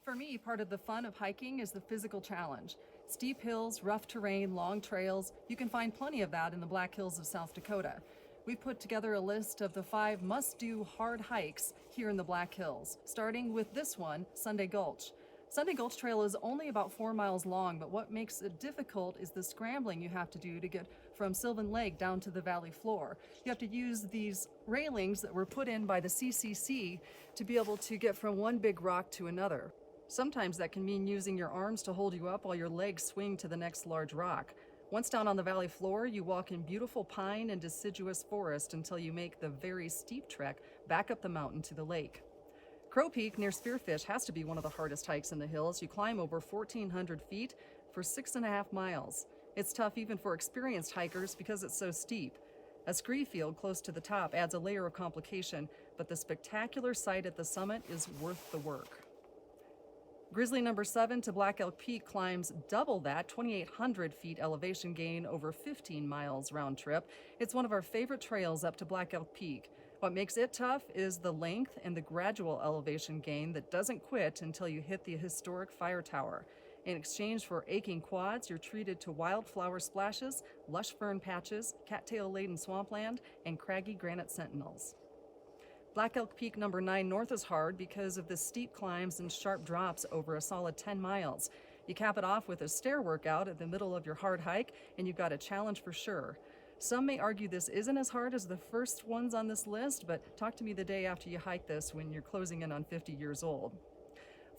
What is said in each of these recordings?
For me, part of the fun of hiking is the physical challenge. Steep hills, rough terrain, long trails, you can find plenty of that in the Black Hills of South Dakota. We've put together a list of the 5 must-do hard hikes here in the Black Hills, starting with this one, Sunday Gulch. Sunday Gulch Trail is only about 4 miles long, but what makes it difficult is the scrambling you have to do to get from Sylvan Lake down to the valley floor. You have to use these railings that were put in by the CCC to be able to get from one big rock to another. Sometimes that can mean using your arms to hold you up while your legs swing to the next large rock. Once down on the valley floor, you walk in beautiful pine and deciduous forest until you make the very steep trek back up the mountain to the lake. Crow Peak near Spearfish has to be one of the hardest hikes in the hills. You climb over 1,400 feet for 6.5 miles. It's tough even for experienced hikers because it's so steep. A scree field close to the top adds a layer of complication, but the spectacular sight at the summit is worth the work. Grizzly number 7 to Black Elk Peak climbs double that, 2,800 feet elevation gain over 15 miles round trip. It's one of our favorite trails up to Black Elk Peak. What makes it tough is the length and the gradual elevation gain that doesn't quit until you hit the historic fire tower. In exchange for aching quads, you're treated to wildflower splashes, lush fern patches, cattail-laden swampland, and craggy granite sentinels. Black Elk Peak number 9 north is hard because of the steep climbs and sharp drops over a solid 10 miles. You cap it off with a stair workout at the middle of your hard hike, and you've got a challenge for sure. Some may argue this isn't as hard as the first ones on this list, but talk to me the day after you hike this when you're closing in on 50 years old.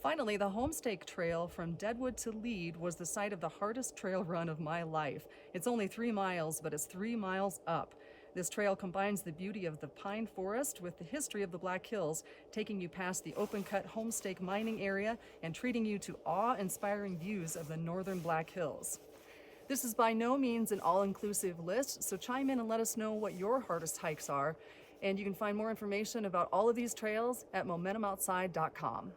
Finally, the Homestake Trail from Deadwood to Lead was the site of the hardest trail run of my life. It's only 3 miles, but it's 3 miles up. This trail combines the beauty of the pine forest with the history of the Black Hills, taking you past the open-cut Homestake mining area and treating you to awe-inspiring views of the northern Black Hills. This is by no means an all-inclusive list, so chime in and let us know what your hardest hikes are. And you can find more information about all of these trails at momentumoutside.com.